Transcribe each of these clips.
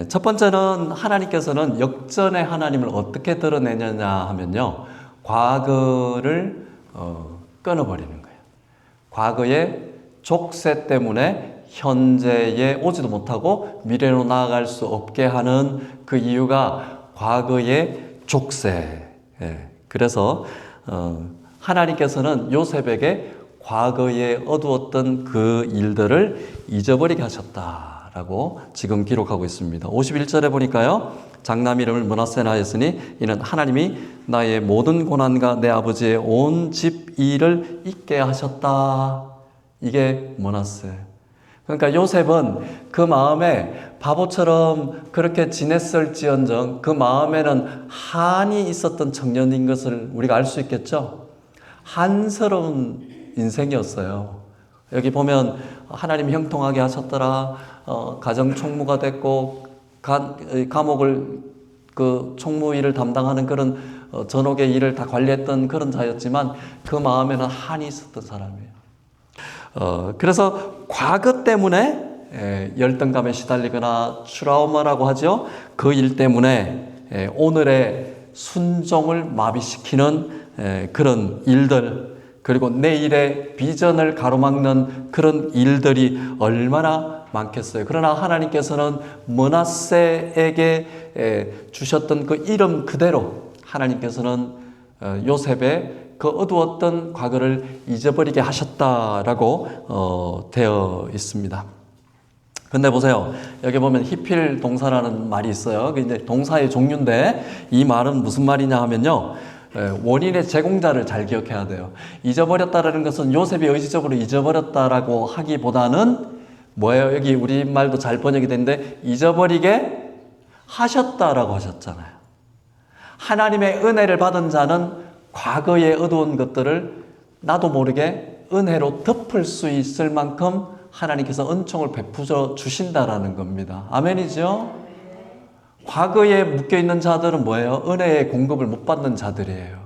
첫 번째는 하나님께서는 역전의 하나님을 어떻게 드러내느냐 하면요. 과거를 끊어버리는 거예요. 과거의 족쇄 때문에 현재에 오지도 못하고 미래로 나아갈 수 없게 하는 그 이유가 과거의 족쇄. 그래서 하나님께서는 요셉에게 과거에 어두웠던 그 일들을 잊어버리게 하셨다라고 지금 기록하고 있습니다. 51절에 보니까요. 장남 이름을 므낫세라 하였으니 이는 하나님이 나의 모든 고난과 내 아버지의 온 집 일을 잊게 하셨다. 이게 므낫세. 그러니까 요셉은 그 마음에 바보처럼 그렇게 지냈을지언정 그 마음에는 한이 있었던 청년인 것을 우리가 알 수 있겠죠. 한스러운 인생이었어요. 여기 보면 하나님 형통하게 하셨더라. 가정 총무가 됐고 감옥을 그 총무 일을 담당하는 그런 전옥의 일을 다 관리했던 그런 자였지만 그 마음에는 한이 있었던 사람이에요. 그래서 과거 때문에 열등감에 시달리거나 트라우마라고 하죠. 그 일 때문에 오늘의 순종을 마비시키는 그런 일들, 그리고 내일의 비전을 가로막는 그런 일들이 얼마나 많겠어요. 그러나 하나님께서는 므낫세에게 주셨던 그 이름 그대로 하나님께서는 요셉의 그 어두웠던 과거를 잊어버리게 하셨다라고 되어 있습니다. 근데 보세요. 여기 보면 히필 동사라는 말이 있어요. 이제 동사의 종류인데 이 말은 무슨 말이냐 하면요. 원인의 제공자를 잘 기억해야 돼요. 잊어버렸다라는 것은 요셉이 의지적으로 잊어버렸다라고 하기보다는 뭐예요? 여기 우리말도 잘 번역이 되는데 잊어버리게 하셨다라고 하셨잖아요. 하나님의 은혜를 받은 자는 과거의 어두운 것들을 나도 모르게 은혜로 덮을 수 있을 만큼 하나님께서 은총을 베푸어 주신다라는 겁니다. 아멘이죠? 과거에 묶여있는 자들은 뭐예요? 은혜의 공급을 못 받는 자들이에요.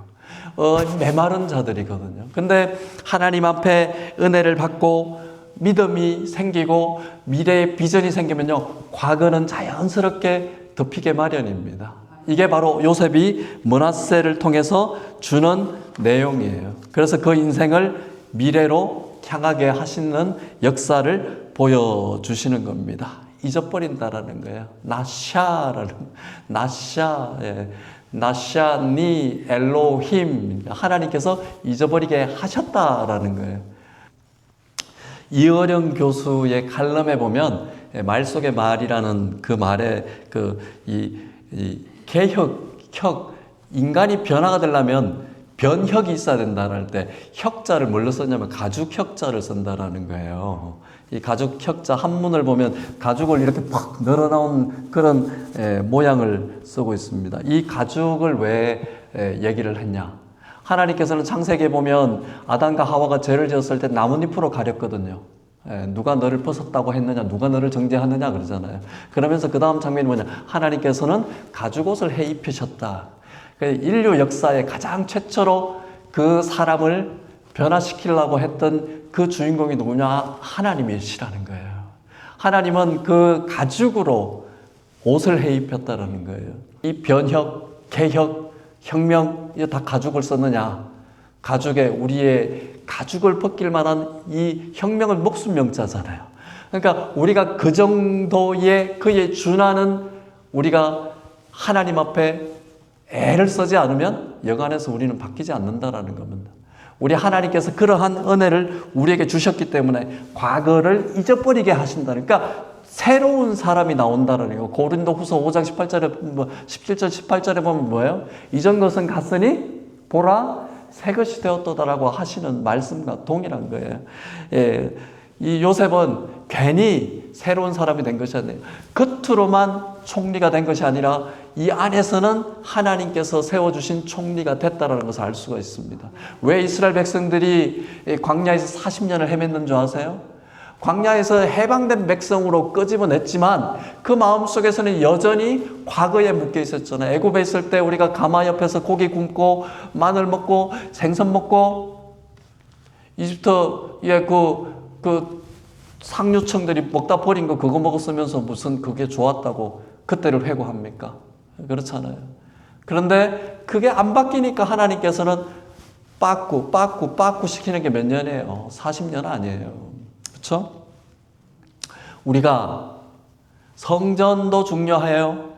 메마른 자들이거든요. 근데 하나님 앞에 은혜를 받고 믿음이 생기고 미래의 비전이 생기면요. 과거는 자연스럽게 덮이게 마련입니다. 이게 바로 요셉이 므낫세를 통해서 주는 내용이에요. 그래서 그 인생을 미래로 향하게 하시는 역사를 보여주시는 겁니다. 잊어버린다라는 거예요. 나샤니 엘로힘. 하나님께서 잊어버리게 하셨다라는 거예요. 이어령 교수의 칼럼에 보면 말 속의 말이라는 그 말에 개혁, 인간이 변화가 되려면 변혁이 있어야 된다는 할 때 혁자를 뭘로 썼냐면 가죽혁자를 쓴다라는 거예요. 이 가죽혁자 한문을 보면 가죽을 이렇게 팍 늘어나온 그런 모양을 쓰고 있습니다. 이 가죽을 왜 얘기를 했냐? 하나님께서는 창세기에 보면 아담과 하와가 죄를 지었을 때 나뭇잎으로 가렸거든요. 누가 너를 벗었다고 했느냐, 누가 너를 정죄하느냐 그러잖아요. 그러면서 그 다음 장면이 뭐냐? 하나님께서는 가죽옷을 해 입히셨다. 인류 역사에 가장 최초로 그 사람을 변화시키려고 했던 그 주인공이 누구냐? 하나님이시라는 거예요. 하나님은 그 가죽으로 옷을 해 입혔다라는 거예요. 이 변혁, 개혁, 혁명, 이거 다 가죽을 썼느냐? 가죽에 우리의 가죽을 벗길 만한 이 혁명은 목숨명자잖아요. 그러니까 우리가 그 정도의 그에 준하는 우리가 하나님 앞에 애를 쓰지 않으면 여간에서 우리는 바뀌지 않는다라는 겁니다. 우리 하나님께서 그러한 은혜를 우리에게 주셨기 때문에 과거를 잊어버리게 하신다는, 그러니까 새로운 사람이 나온다는 거. 고린도후서 5장 18절에 17절 18절에 보면 뭐예요? 이전 것은 갔으니 보라 새 것이 되었도다라고 하시는 말씀과 동일한 거예요. 이 요셉은 괜히 새로운 사람이 된 것이 아니에요. 겉으로만 총리가 된 것이 아니라 이 안에서는 하나님께서 세워주신 총리가 됐다는 것을 알 수가 있습니다. 왜 이스라엘 백성들이 광야에서 40년을 헤맸는 줄 아세요? 광야에서 해방된 백성으로 끄집어냈지만 그 마음속에서는 여전히 과거에 묶여 있었잖아요. 애굽에 있을 때 우리가 가마 옆에서 고기 굽고 마늘 먹고 생선 먹고 이집트의 그 상류층들이 먹다 버린 거 그거 먹었으면서 무슨 그게 좋았다고 그때를 회고합니까? 그렇잖아요. 그런데 그게 안 바뀌니까 하나님께서는 빠꾸 시키는 게 몇 년이에요? 40년 아니에요. 그렇죠? 우리가 성전도 중요해요.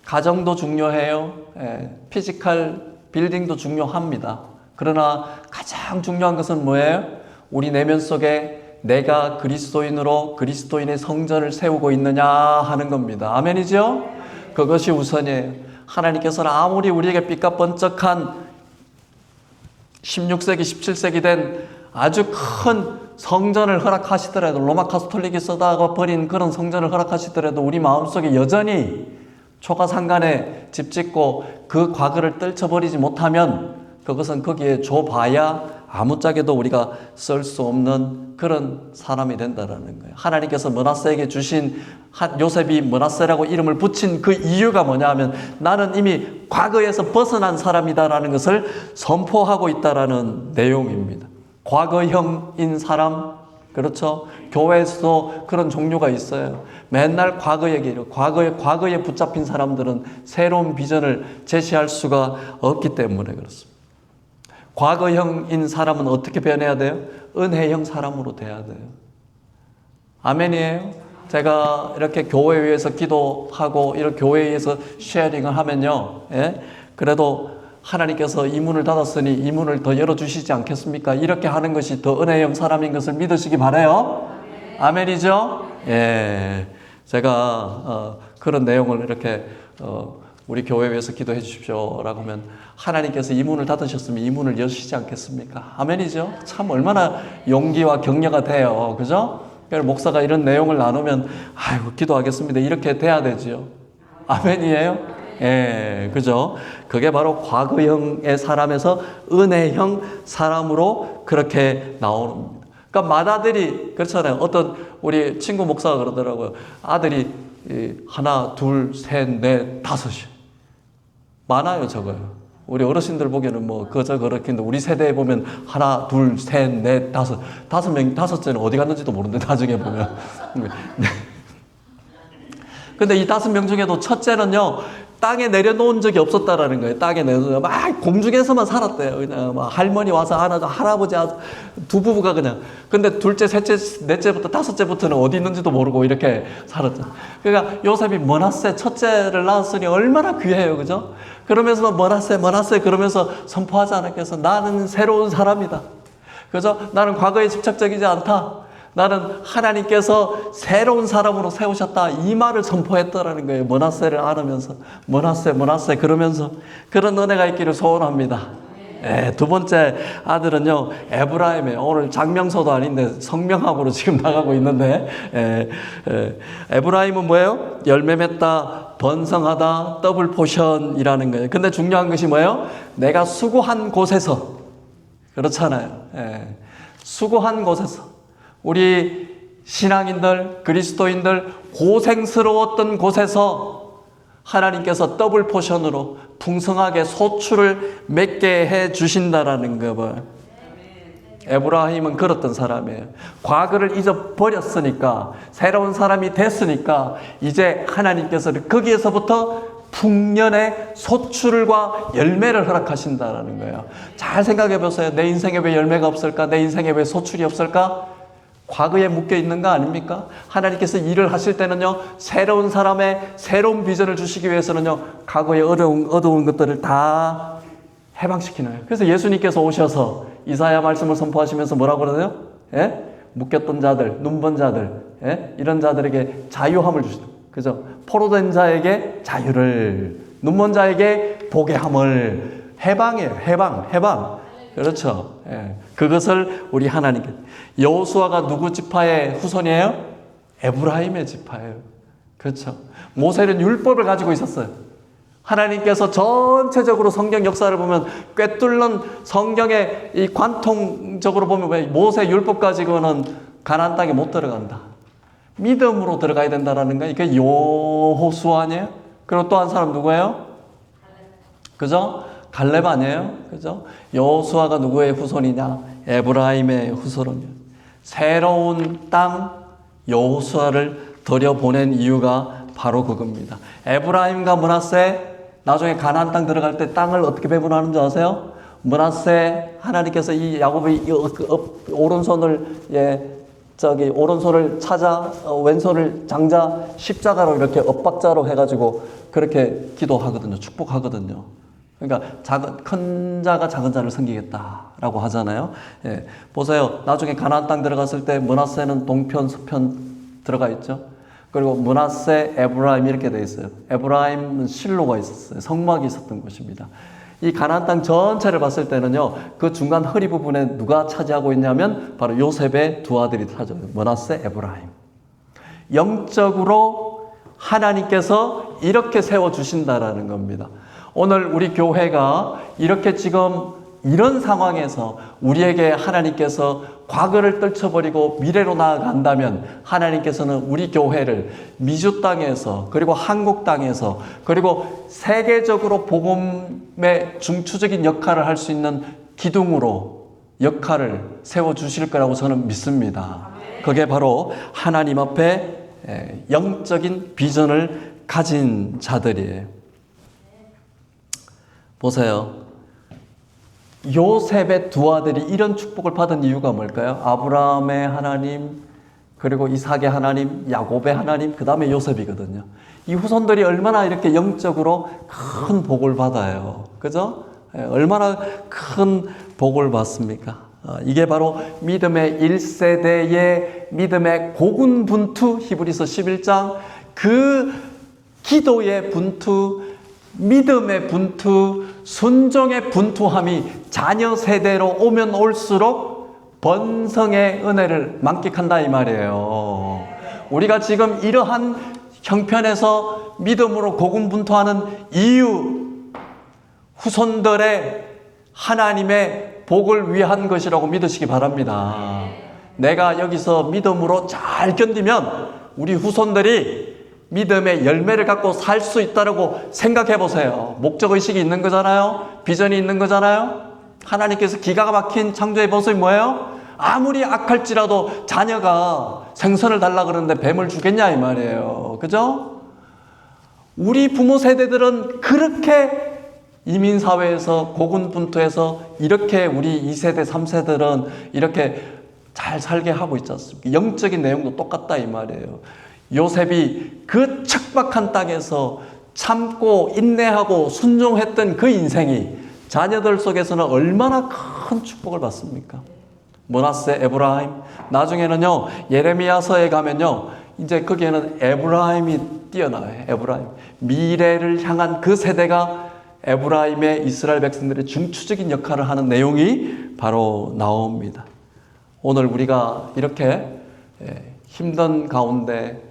가정도 중요해요. 피지컬 빌딩도 중요합니다. 그러나 가장 중요한 것은 뭐예요? 우리 내면 속에 내가 그리스도인으로 그리스도인의 성전을 세우고 있느냐 하는 겁니다. 아멘이죠? 그것이 우선이에요. 하나님께서는 아무리 우리에게 삐까번쩍한 16세기, 17세기 된 아주 큰 성전을 허락하시더라도, 로마 카톨릭이 써다가 버린 그런 성전을 허락하시더라도 우리 마음속에 여전히 초가상간에 집 짓고 그 과거를 떨쳐버리지 못하면 그것은 거기에 줘봐야 아무짝에도 우리가 쓸 수 없는 그런 사람이 된다는 거예요. 하나님께서 므낫세에게 주신, 요셉이 므낫세라고 이름을 붙인 그 이유가 뭐냐 하면 나는 이미 과거에서 벗어난 사람이다라는 것을 선포하고 있다라는 내용입니다. 과거형인 사람, 그렇죠? 교회에서도 그런 종류가 있어요. 맨날 과거 얘기를, 과거에 붙잡힌 사람들은 새로운 비전을 제시할 수가 없기 때문에 그렇습니다. 과거형인 사람은 어떻게 변해야 돼요? 은혜형 사람으로 돼야 돼요. 아멘이에요? 제가 이렇게 교회에서 기도하고 이렇게 교회에서 쉐어링을 하면요, 그래도 하나님께서 이 문을 닫았으니 이 문을 더 열어주시지 않겠습니까? 이렇게 하는 것이 더 은혜형 사람인 것을 믿으시기 바라요. 아멘이죠? 제가 그런 내용을 이렇게 우리 교회 위해서 기도해 주십시오라고 하면 하나님께서 이 문을 닫으셨으면 이 문을 여시지 않겠습니까? 아멘이죠? 참 얼마나 용기와 격려가 돼요. 그죠? 그래서 목사가 이런 내용을 나누면 아이고 기도하겠습니다. 이렇게 돼야 되지요. 아멘이에요? 그죠? 그게 바로 과거형의 사람에서 은혜형 사람으로 그렇게 나오는 겁니다. 그러니까 맏아들이 그렇잖아요. 어떤 우리 친구 목사가 그러더라고요. 아들이 하나, 둘, 셋, 넷, 다섯이 많아요, 저거요. 우리 어르신들 보기에는 뭐 그저 그렇긴데 우리 세대에 보면 하나, 둘, 셋, 넷, 다섯 명, 다섯째는 어디 갔는지도 모르는데 나중에 보면. 근데 이 5명 중에도 첫째는요, 땅에 내려놓은 적이 없었다라는 거예요. 땅에 내려놓은 막 공중에서만 살았대요. 그냥 막 할머니 와서 안아줘, 할아버지 두 부부가 그냥. 근데 둘째, 셋째, 넷째부터 다섯째부터는 어디 있는지도 모르고 이렇게 살았잖아요. 그러니까 요셉이 므낫세 첫째를 낳았으니 얼마나 귀해요, 그죠? 그러면서 므낫세 그러면서 선포하지 않았겠어? 나는 새로운 사람이다. 그죠? 나는 과거에 집착적이지 않다. 나는 하나님께서 새로운 사람으로 세우셨다. 이 말을 선포했더라는 거예요. 므낫세를 안으면서. 므낫세 그러면서 그런 은혜가 있기를 소원합니다. 두 번째 아들은요, 에브라임이에요. 오늘 장명소도 아닌데 성명학으로 지금 나가고 있는데, 에브라임은 뭐예요? 열매 맺다, 번성하다, 더블 포션이라는 거예요. 근데 중요한 것이 뭐예요? 내가 수고한 곳에서, 그렇잖아요. 수고한 곳에서. 우리 신앙인들, 그리스도인들 고생스러웠던 곳에서 하나님께서 더블 포션으로 풍성하게 소출을 맺게 해 주신다라는 거. 에브라임은 그랬던 사람이에요. 과거를 잊어버렸으니까, 새로운 사람이 됐으니까 이제 하나님께서 거기에서부터 풍년의 소출과 열매를 허락하신다라는 거예요. 잘 생각해 보세요. 내 인생에 왜 열매가 없을까? 내 인생에 왜 소출이 없을까? 과거에 묶여 있는 거 아닙니까? 하나님께서 일을 하실 때는요, 새로운 사람의 새로운 비전을 주시기 위해서는요, 과거에 어두운 것들을 다 해방시키는 거예요. 그래서 예수님께서 오셔서 이사야 말씀을 선포하시면서 뭐라고 그러세요? 묶였던 자들, 눈먼 자들, 이런 자들에게 자유함을 주시다. 그죠? 포로된 자에게 자유를, 눈먼 자에게 보게 함을. 해방이에요. 해방. 그렇죠. 그것을 우리 하나님께. 여호수아가 누구 지파의 후손이에요? 에브라임의 지파예요. 그렇죠. 모세는 율법을 가지고 있었어요. 하나님께서 전체적으로 성경 역사를 보면 꿰뚫는 성경의 이 관통적으로 보면 모세 율법 가지고는 가나안 땅에 못 들어간다. 믿음으로 들어가야 된다라는 거예요. 이게 여호수아 아니에요? 그리고 또 한 사람 누구예요? 그죠? 갈렙 아니에요? 그죠? 여호수아가 누구의 후손이냐? 에브라임의 후손이에요. 새로운 땅 여호수아를 들여보낸 이유가 바로 그겁니다. 에브라임과 므낫세 나중에 가나안 땅 들어갈 때 땅을 어떻게 배분하는 줄 아세요? 므낫세 하나님께서 이 야곱의 오른손을 오른손을 차자 왼손을 장자 십자가로 이렇게 엇박자로 해가지고 그렇게 기도하거든요. 축복하거든요. 그러니까 큰 자가 작은 자를 섬기겠다라고 하잖아요. 예, 보세요. 나중에 가나안 땅 들어갔을 때 므낫세는 동편 서편 들어가 있죠. 그리고 므낫세 에브라임 이렇게 돼 있어요. 에브라임은 실로가 있었어요. 성막이 있었던 곳입니다. 이 가나안 땅 전체를 봤을 때는요, 그 중간 허리 부분에 누가 차지하고 있냐면 바로 요셉의 두 아들이 차지하고 므낫세 에브라임. 영적으로 하나님께서 이렇게 세워주신다라는 겁니다. 오늘 우리 교회가 이렇게 지금 이런 상황에서 우리에게 하나님께서 과거를 떨쳐버리고 미래로 나아간다면 하나님께서는 우리 교회를 미주 땅에서 그리고 한국 땅에서 그리고 세계적으로 복음의 중추적인 역할을 할 수 있는 기둥으로 역할을 세워주실 거라고 저는 믿습니다. 그게 바로 하나님 앞에 영적인 비전을 가진 자들이에요. 보세요. 요셉의 두 아들이 이런 축복을 받은 이유가 뭘까요? 아브라함의 하나님, 그리고 이삭의 하나님, 야곱의 하나님, 그 다음에 요셉이거든요. 이 후손들이 얼마나 이렇게 영적으로 큰 복을 받아요. 그죠? 얼마나 큰 복을 받습니까? 이게 바로 믿음의 1세대의 믿음의 고군분투, 히브리서 11장, 그 기도의 분투, 믿음의 분투, 순종의 분투함이 자녀 세대로 오면 올수록 번성의 은혜를 만끽한다 이 말이에요. 우리가 지금 이러한 형편에서 믿음으로 고군분투하는 이유, 후손들의 하나님의 복을 위한 것이라고 믿으시기 바랍니다. 내가 여기서 믿음으로 잘 견디면 우리 후손들이 믿음의 열매를 갖고 살 수 있다고 생각해 보세요. 목적의식이 있는 거잖아요. 비전이 있는 거잖아요. 하나님께서 기가 막힌 창조의 모습이 뭐예요? 아무리 악할지라도 자녀가 생선을 달라 그러는데 뱀을 주겠냐 이 말이에요. 그죠? 우리 부모 세대들은 그렇게 이민사회에서 고군분투해서 이렇게 우리 2세대, 3세들은 이렇게 잘 살게 하고 있지 않습니까? 영적인 내용도 똑같다 이 말이에요. 요셉이 그 척박한 땅에서 참고 인내하고 순종했던 그 인생이 자녀들 속에서는 얼마나 큰 축복을 받습니까? 므낫세, 에브라임, 나중에는요 예레미야서에 가면요 이제 거기에는 에브라임이 뛰어나와요. 에브라임, 미래를 향한 그 세대가 에브라임의 이스라엘 백성들의 중추적인 역할을 하는 내용이 바로 나옵니다. 오늘 우리가 이렇게 힘든 가운데,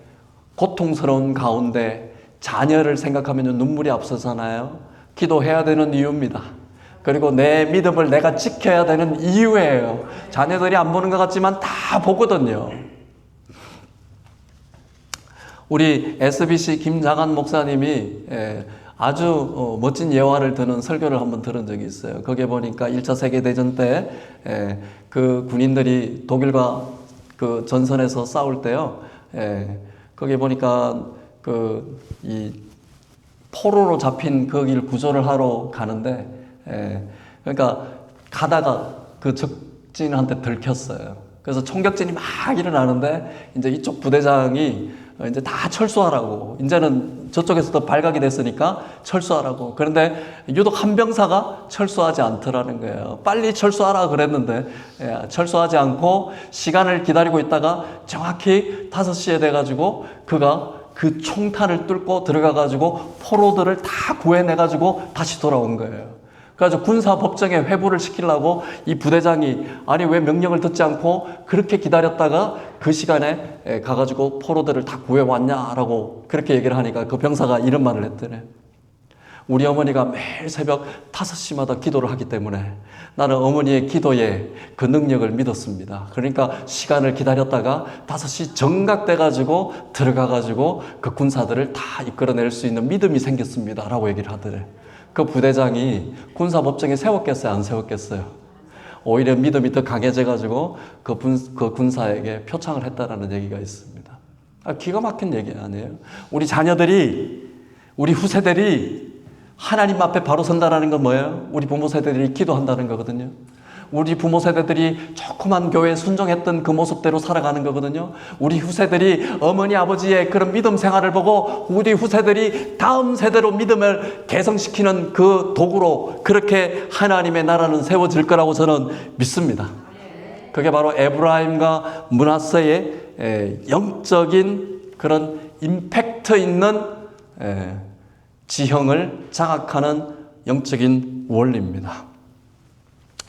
고통스러운 가운데 자녀를 생각하면 눈물이 앞서잖아요. 기도해야 되는 이유입니다. 그리고 내 믿음을 내가 지켜야 되는 이유예요. 자녀들이 안 보는 것 같지만 다 보거든요. 우리 SBC 김장한 목사님이 아주 멋진 예화를 드는 설교를 한번 들은 적이 있어요. 거기에 보니까 1차 세계대전 때 그 군인들이 독일과 그 전선에서 싸울 때요. 거기에 보니까 이 포로로 잡힌 거기를 구조를 하러 가는데 그러니까 가다가 그 적진한테 들켰어요. 그래서 총격전이 막 일어나는데 이제 이쪽 부대장이 이제 다 철수하라고, 이제는 저쪽에서도 발각이 됐으니까 철수하라고. 그런데 유독 한 병사가 철수하지 않더라는 거예요. 빨리 철수하라 그랬는데 철수하지 않고 시간을 기다리고 있다가 정확히 5시에 돼가지고 그가 그 총탄을 뚫고 들어가가지고 포로들을 다 구해내가지고 다시 돌아온 거예요. 그래서 군사법정에 회부를 시키려고 이 부대장이 아니 왜 명령을 듣지 않고 그렇게 기다렸다가 그 시간에 가가지고 포로들을 다 구해왔냐라고 그렇게 얘기를 하니까 그 병사가 이런 말을 했더래. 우리 어머니가 매일 새벽 5시마다 기도를 하기 때문에 나는 어머니의 기도에 그 능력을 믿었습니다. 그러니까 시간을 기다렸다가 5시 정각돼가지고 들어가가지고 그 군사들을 다 이끌어낼 수 있는 믿음이 생겼습니다. 라고 얘기를 하더래. 그 부대장이 군사법정에 세웠겠어요? 안 세웠겠어요? 오히려 믿음이 더 강해져가지고 그 군사에게 표창을 했다라는 얘기가 있습니다. 기가 막힌 얘기 아니에요? 우리 자녀들이, 우리 후세들이 하나님 앞에 바로 선다라는 건 뭐예요? 우리 부모 세대들이 기도한다는 거거든요. 우리 부모 세대들이 조그만 교회에 순종했던 그 모습대로 살아가는 거거든요. 우리 후세들이 어머니 아버지의 그런 믿음 생활을 보고 우리 후세들이 다음 세대로 믿음을 개성시키는 그 도구로 그렇게 하나님의 나라는 세워질 거라고 저는 믿습니다. 그게 바로 에브라임과 므낫세의 영적인 그런 임팩트 있는 지형을 장악하는 영적인 원리입니다.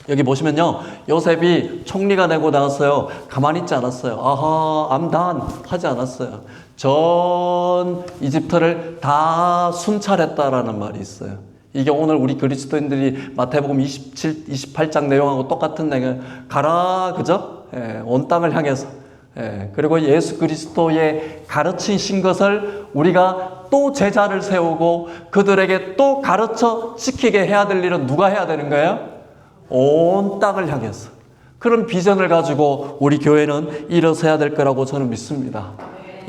여기 보시면요, 요셉이 총리가 되고 나서요, 가만히 있지 않았어요. 아하, I'm done 하지 않았어요. 전 이집트를 다 순찰했다라는 말이 있어요. 이게 오늘 우리 그리스도인들이 마태복음 27, 28장 내용하고 똑같은 내용, 가라, 그죠? 온 땅을 향해서. 그리고 예수 그리스도의 가르치신 것을 우리가 또 제자를 세우고 그들에게 또 가르쳐 지키게 해야 될 일은 누가 해야 되는 거예요? 온 땅을 향해서. 그런 비전을 가지고 우리 교회는 일어서야 될 거라고 저는 믿습니다.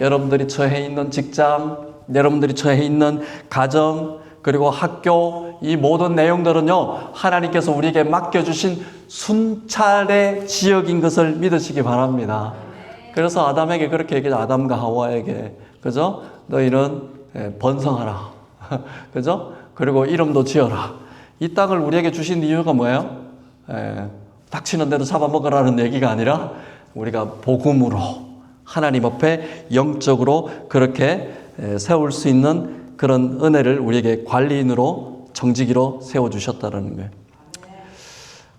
여러분들이 처해 있는 직장, 여러분들이 처해 있는 가정, 그리고 학교, 이 모든 내용들은요, 하나님께서 우리에게 맡겨주신 순찰의 지역인 것을 믿으시기 바랍니다. 그래서 아담에게 그렇게 얘기하죠. 아담과 하와에게. 그죠? 너희는 번성하라. 그죠? 그리고 이름도 지어라. 이 땅을 우리에게 주신 이유가 뭐예요? 닥치는 대로 잡아먹으라는 얘기가 아니라 우리가 복음으로 하나님 앞에 영적으로 그렇게 세울 수 있는 그런 은혜를 우리에게 관리인으로 정직이로 세워주셨다는 거예요.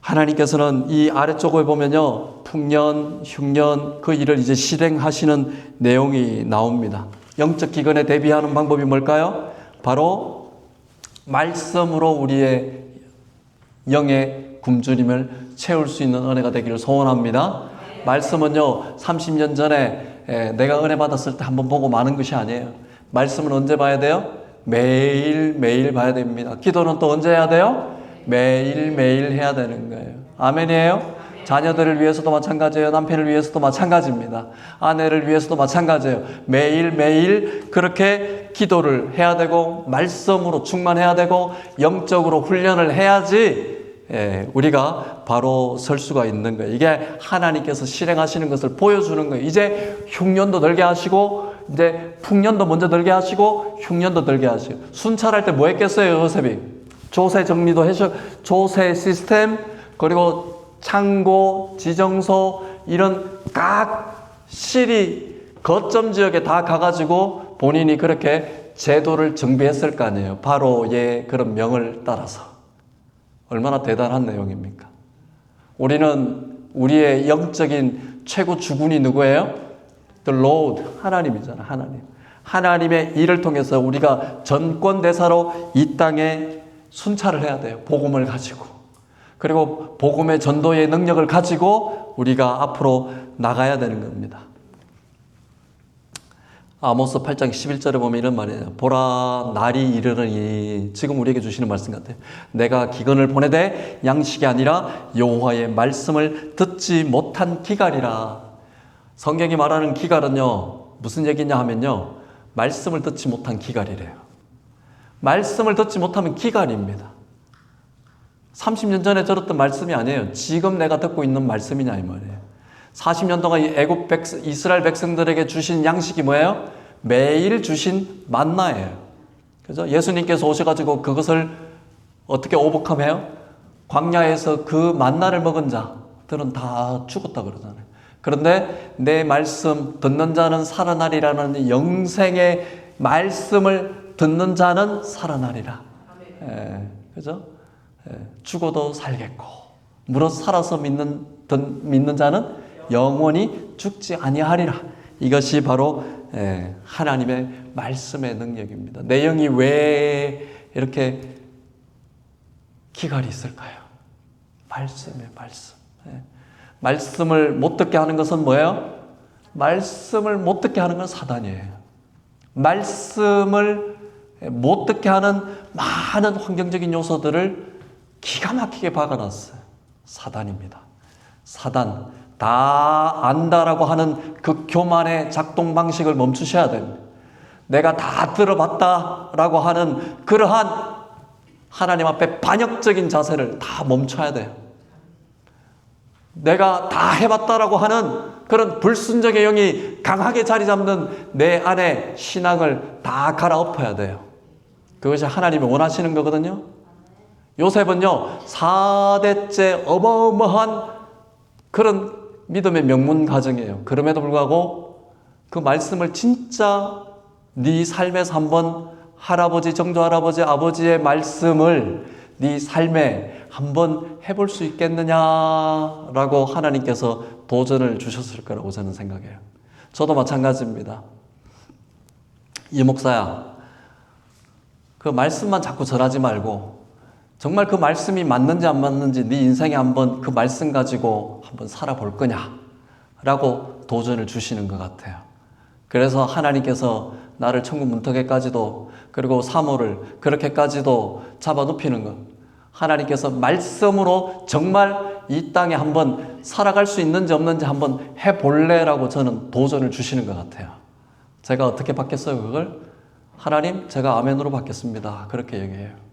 하나님께서는 이 아래쪽을 보면요, 풍년, 흉년 그 일을 이제 실행하시는 내용이 나옵니다. 영적 기근에 대비하는 방법이 뭘까요? 바로 말씀으로 우리의 영의 굶주림을 채울 수 있는 은혜가 되기를 소원합니다. 말씀은요, 30년 전에 내가 은혜 받았을 때 한번 보고 마는 것이 아니에요. 말씀은 언제 봐야 돼요? 매일매일 봐야 됩니다. 기도는 또 언제 해야 돼요? 매일매일 해야 되는 거예요. 아멘이에요? 자녀들을 위해서도 마찬가지예요. 남편을 위해서도 마찬가지입니다. 아내를 위해서도 마찬가지예요. 매일매일 그렇게 기도를 해야 되고 말씀으로 충만해야 되고 영적으로 훈련을 해야지 우리가 바로 설 수가 있는 거예요. 이게 하나님께서 실행하시는 것을 보여주는 거예요. 이제 흉년도 들게 하시고 이제 풍년도 먼저 들게 하시고 흉년도 들게 하시고. 순찰할 때 뭐 했겠어요, 요셉이? 조세 정리도 해서 조세 시스템, 그리고 창고, 지정소 이런 각 시리 거점 지역에 다 가가지고 본인이 그렇게 제도를 정비했을 거 아니에요. 바로의 그런 명을 따라서. 얼마나 대단한 내용입니까? 우리는 우리의 영적인 최고 주군이 누구예요? The Lord, 하나님이잖아, 하나님. 하나님의 일을 통해서 우리가 전권대사로 이 땅에 순찰을 해야 돼요. 복음을 가지고. 그리고 복음의 전도의 능력을 가지고 우리가 앞으로 나가야 되는 겁니다. 아모스 8장 11절에 보면 이런 말이에요. 보라, 날이 이르르니. 지금 우리에게 주시는 말씀 같아요. 내가 기근을 보내되 양식이 아니라 여호와의 말씀을 듣지 못한 기갈이라. 성경이 말하는 기갈은요, 무슨 얘기냐 하면요, 말씀을 듣지 못한 기갈이래요. 말씀을 듣지 못하면 기갈입니다. 30년 전에 들었던 말씀이 아니에요. 지금 내가 듣고 있는 말씀이냐 이 말이에요. 40년 동안 이스라엘 백성들에게 주신 양식이 뭐예요? 매일 주신 만나예요. 그죠? 예수님께서 오셔가지고 그것을 어떻게 오버컴해요? 광야에서 그 만나를 먹은 자들은 다 죽었다 그러잖아요. 그런데 내 말씀 듣는 자는 살아나리라는 영생의 말씀을 듣는 자는 살아나리라. 그죠? 죽어도 살겠고 무릇 살아서 믿는 자는 영원히 죽지 아니하리라. 이것이 바로 하나님의 말씀의 능력입니다. 내 영이 왜 이렇게 기갈이 있을까요? 말씀의 말씀. 말씀을 못 듣게 하는 것은 뭐예요? 말씀을 못 듣게 하는 건 사단이에요. 말씀을 못 듣게 하는 많은 환경적인 요소들을 기가 막히게 박아놨어요. 사단입니다. 사단, 다 안다라고 하는 그 교만의 작동 방식을 멈추셔야 됩니다. 내가 다 들어봤다라고 하는 그러한 하나님 앞에 반역적인 자세를 다 멈춰야 돼요. 내가 다 해봤다라고 하는 그런 불순종의 영이 강하게 자리 잡는 내 안에 신앙을 다 갈아엎어야 돼요. 그것이 하나님이 원하시는 거거든요. 요셉은요, 4대째 어마어마한 그런 믿음의 명문 가정이에요. 그럼에도 불구하고 그 말씀을 진짜 네 삶에서 한번 할아버지, 정조할아버지, 아버지의 말씀을 네 삶에 한번 해볼 수 있겠느냐라고 하나님께서 도전을 주셨을 거라고 저는 생각해요. 저도 마찬가지입니다. 이 목사야, 그 말씀만 자꾸 전하지 말고 정말 그 말씀이 맞는지 안 맞는지 네 인생에 한번 그 말씀 가지고 한번 살아볼 거냐라고 도전을 주시는 것 같아요. 그래서 하나님께서 나를 천국 문턱에까지도 그리고 사모를 그렇게까지도 잡아눕히는 것, 하나님께서 말씀으로 정말 이 땅에 한번 살아갈 수 있는지 없는지 한번 해볼래라고 저는 도전을 주시는 것 같아요. 제가 어떻게 받겠어요 그걸? 하나님, 제가 아멘으로 받겠습니다. 그렇게 얘기해요.